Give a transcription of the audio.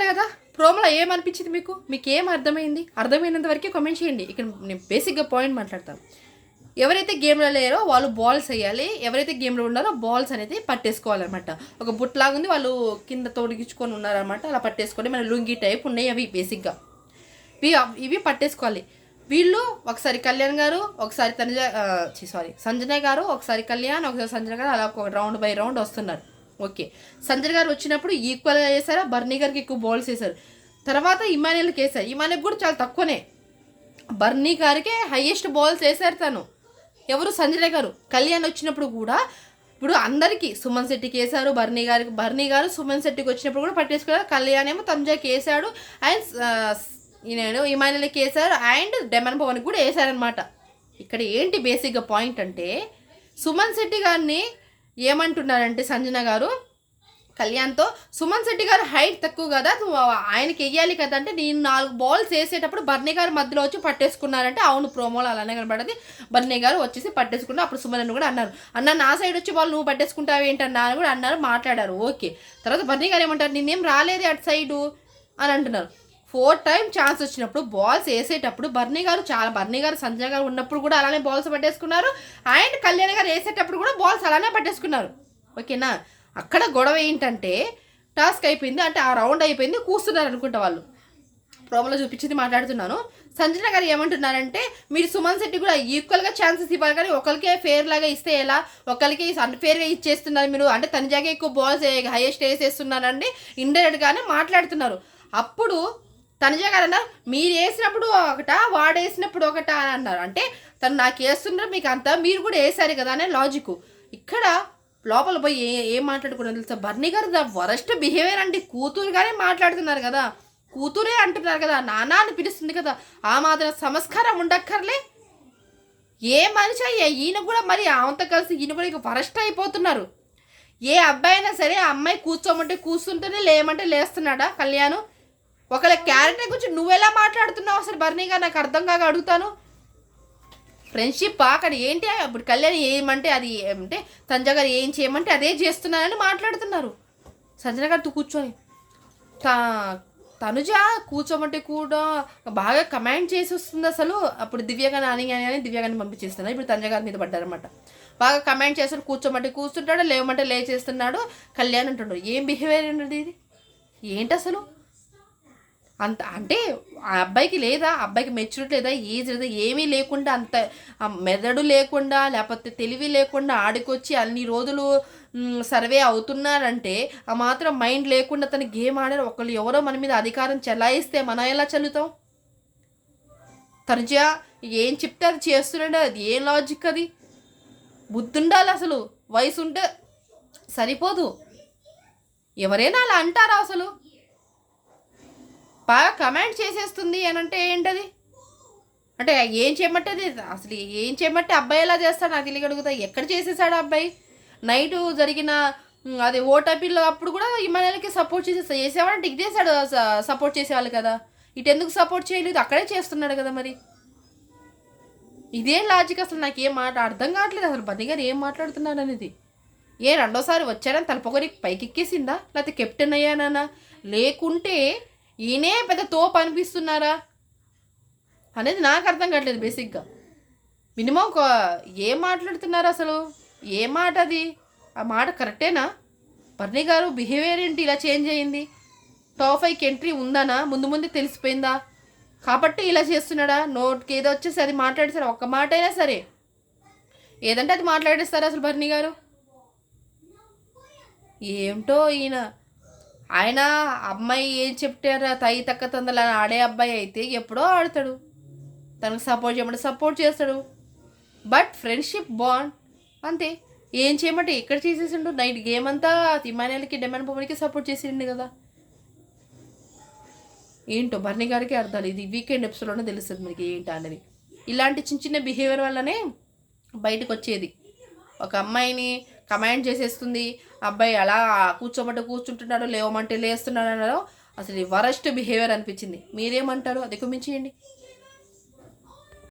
కదా, ప్రోమోలో ఏమనిపించింది మీకు ఏం అర్థమైంది? అర్థమైనంత వరకు కామెంట్ చేయండి. ఇక్కడ నేను బేసిక్గా పాయింట్ మాట్లాడతాను. ఎవరైతే గేమ్లో లేరో వాళ్ళు బాల్స్ వేయాలి, ఎవరైతే గేమ్లో ఉన్నారో బాల్స్ అనేది పట్టేసుకోవాలన్నమాట. ఒక బుట్లాగా ఉంది, వాళ్ళు కింద తొడిగించుకొని ఉన్నారనమాట. అలా పట్టేసుకోండి. మన లుంగి టైప్ ఉన్నాయి అవి బేసిక్గా. ఇవి పట్టేసుకోవాలి. వీళ్ళు ఒకసారి కళ్యాణ్ గారు, ఒకసారి సంజన గారు, ఒకసారి కళ్యాణ్, ఒకసారి సంజన గారు, అలా ఒక రౌండ్ బై రౌండ్ వస్తున్నారు. ఓకే, సంజన గారు వచ్చినప్పుడు ఈక్వల్గా వేశారు, బర్నీ గారికి ఎక్కువ బాల్స్ వేశారు. తర్వాత ఇమానియల్కి వేశారు. ఇమానియల్కి కూడా చాలా తక్కువనే, బర్నీ గారికి హైయెస్ట్ బాల్స్ వేశారు తను. ఎవరు? సంజన గారు. కళ్యాణ్ వచ్చినప్పుడు కూడా ఇప్పుడు అందరికీ సుమన్ శెట్టికి వేశారు, బర్నీ గారు సుమన్ శెట్టికి వచ్చినప్పుడు కూడా పట్టేసుకున్నారు. కళ్యాణ్ ఏమో తనుజాకి వేశాడు, అండ్ నేను ఇమానియల్కి వేశారు, అండ్ డెమన్ పవన్కి కూడా వేశారనమాట. ఇక్కడ ఏంటి బేసిక్గా పాయింట్ అంటే, సుమన్ శెట్టి గారిని ఏమంటున్నారంటే సంజన గారు కళ్యాణ్తో, సుమన్ శెట్టి గారు హైట్ తక్కువ కదా, ఆయనకి వెయ్యాలి కదా అంటే, నేను 4 బాల్స్ వేసేటప్పుడు బర్నీ గారు మధ్యలో వచ్చి పట్టేసుకున్నారంటే, అవును ప్రోమోలో అలానే కనబడది. బర్నీ గారు వచ్చేసి పట్టేసుకున్నారు. అప్పుడు సుమన్ అని కూడా అన్నారు, అన్న నా సైడ్ వచ్చి బాల్ నువ్వు పట్టేసుకుంటావు ఏంటన్నా అని కూడా అన్నారు, మాట్లాడారు. ఓకే, తర్వాత బర్నీ గారు ఏమంటారు, నేనేం రాలేదు అటు సైడు అని అంటున్నారు. 4 టైమ్ ఛాన్స్ వచ్చినప్పుడు బాల్స్ వేసేటప్పుడు బర్నీ గారు సంజయ్ గారు ఉన్నప్పుడు కూడా అలానే బాల్స్ పట్టేసుకున్నారు, అండ్ కళ్యాణ్ గారు వేసేటప్పుడు కూడా బాల్స్ అలానే పట్టేసుకున్నారు. ఓకేనా, అక్కడ గొడవ ఏంటంటే టాస్క్ అయిపోయింది అంటే ఆ రౌండ్ అయిపోయింది, కూస్తున్నారు అనుకుంటా వాళ్ళు. ప్రోమోలో చూపించింది మాట్లాడుతున్నాను. సంజన గారు ఏమంటున్నారంటే, మీరు సుమన్ శెట్టి కూడా ఈక్వల్గా ఛాన్సెస్ ఇవ్వాలి, కానీ ఒకరికే ఫేర్ లాగా ఇస్తే ఎలా, ఒకరికి అన్ఫేర్గా ఇచ్చేస్తున్నారు మీరు అంటే, తనుజాకే ఎక్కువ బాల్స్ హైయెస్ట్ వేసేస్తున్నారండి ఇండైరెక్ట్గానే మాట్లాడుతున్నారు. అప్పుడు తనుజ గారు అన్నారు, మీరు వేసినప్పుడు ఒకట, వాడు వేసినప్పుడు ఒకట అని అన్నారు. అంటే తను నాకు వేస్తున్నారు, మీకు అంతా మీరు కూడా వేసారు కదా అనే లాజిక్. ఇక్కడ లోపల పోయి ఏం మాట్లాడుకున్నారు తెలుసా, బర్నీ గారు ద వరస్ట్ బిహేవియర్ అండి. కూతురుగానే మాట్లాడుతున్నారు కదా, కూతురే అంటున్నారు కదా, నాన్న అని పిలుస్తుంది కదా, ఆ మాత్రం సంస్కారం ఉండక్కర్లే. ఏ మనిషి ఈయన కూడా మరి ఆమెతో కలిసి ఈయన కూడా ఇక వరస్ట్ అయిపోతున్నారు. ఏ అబ్బాయి అయినా సరే, ఆ అమ్మాయి కూర్చోమంటే కూర్చుంటేనే, లేమంటే లేస్తున్నాడా కళ్యాణ్? ఒకళ్ళ క్యారెక్టర్ గురించి నువ్వెలా మాట్లాడుతున్నావు అసలు బర్నీ గారు, నాకు అర్థం కాక అడుగుతాను. ఫ్రెండ్షిప్ అక్కడ ఏంటి, ఇప్పుడు కళ్యాణ్ ఏమంటే అది ఏమంటే, సంజయ్ గారు ఏం చేయమంటే అదే చేస్తున్నారని మాట్లాడుతున్నారు. సంజన గారితో కూర్చొని తనుజ కూర్చోమంటే కూడా బాగా కమాండ్ చేసి వస్తుంది అసలు. అప్పుడు దివ్యగాని అని దివ్యగాని పంపించేస్తున్నారు, ఇప్పుడు తనుజ గారి మీద పడ్డారనమాట. బాగా కమాండ్ చేస్తాడు, కూర్చోమంటే కూర్చుంటాడు, లేవమంటే లేచేస్తున్నాడు. కళ్యాణ్ అంటున్నాడు, ఏం బిహేవియర్ అండి ఇది, ఏంటి అసలు అంత అంటే ఆ అబ్బాయికి లేదా, అబ్బాయికి మెచ్యూరిటీ లేదా, ఏజ్ లేదా, ఏమీ లేకుండా, అంత మెదడు లేకుండా, లేకపోతే తెలివి లేకుండా ఆడికొచ్చి అన్ని రోజులు సర్వే అవుతున్నారంటే, ఆ మాత్రం మైండ్ లేకుండా తను గేమ్ ఆడారు. ఒకళ్ళు ఎవరో మన మీద అధికారం చెలాయిస్తే మనం ఎలా చల్లుతాం? తనుజా ఏం చెప్తే అది చేస్తున్నాడు, అది ఏం లాజిక్? అది బుద్ధి ఉండాలి అసలు, వయసు ఉంటే సరిపోదు. ఎవరైనా అలా అంటారా అసలు? బాగా కమెంట్ చేసేస్తుంది అని అంటే ఏంటది? అంటే ఏం చేయమంటే అది అసలు ఏం చేయమంటే అబ్బాయి ఎలా చేస్తాడు నాకు తెలియ అడుగుతా. ఎక్కడ చేసేసాడు అబ్బాయి? నైటు జరిగిన అది ఓటపిల్లో అప్పుడు కూడా ఇమానియల్కి సపోర్ట్ చేసేవాడు, ఇటు చేశాడు, సపోర్ట్ చేసేవాళ్ళు కదా, ఇటు ఎందుకు సపోర్ట్ చేయలేదు? అక్కడే చేస్తున్నాడు కదా. మరి ఇదేం లాజిక్ అసలు? నాకు ఏం మాట అర్థం కావట్లేదు అసలు. బన్నీ గారు ఏం మాట్లాడుతున్నాడు అనేది. రెండోసారి వచ్చారని తలపొగరి పైకెక్కేసిందా, లేకపోతే కెప్టెన్ అయ్యానా, లేకుంటే ఈయనే పెద్ద తోపు అనిపిస్తున్నారా అనేది నాకు అర్థం కావట్లేదు బేసిక్గా. మినిమం ఏం మాట్లాడుతున్నారు అసలు? ఏ మాట అది? ఆ మాట కరెక్టేనా? బర్నీ గారు బిహేవియర్ ఏంటి ఇలా చేంజ్ అయ్యింది? టాప్ 5కి ఎంట్రీ ఉందానా? ముందు తెలిసిపోయిందా కాబట్టి ఇలా చేస్తున్నాడా? నోట్కి ఏదో వచ్చేసి అది మాట్లాడేసారు, ఒక్క మాట అయినా సరే ఏదంటే అది మాట్లాడేస్తారు అసలు బర్నీ గారు. ఏమిటో ఆయన అమ్మాయి ఏం చెప్తారా, తయి తక్క తొందరలు ఆడే అబ్బాయి అయితే ఎప్పుడో ఆడతాడు, తనకు సపోర్ట్ చేయమంటే సపోర్ట్ చేస్తాడు. బట్ ఫ్రెండ్షిప్ బాండ్ అంతే. ఏం చేయమంటే ఎక్కడ చేసేసిండు? నైట్ గేమ్ అంతా ఇమానియల్కి డెమన్ పవన్కి సపోర్ట్ చేసిండు కదా. ఏంటో బర్నీ గారికి అర్థాలు. ఇది వీకెండ్ ఎపిసోడ్లోనే తెలుస్తుంది మనకి ఏంటి అనేది. ఇలాంటి చిన్న బిహేవియర్ వల్లనే బయటకు వచ్చేది. ఒక అమ్మాయిని కమాండ్ చేసేస్తుంది, అబ్బాయి అలా కూర్చోమంటే కూర్చుంటున్నాడు, లేవమంటే లేస్తున్నాడు అన్నారు. అసలు వరస్ట్ బిహేవియర్ అనిపించింది. మీరేమంటారు? అది కామెంట్ చేయండి.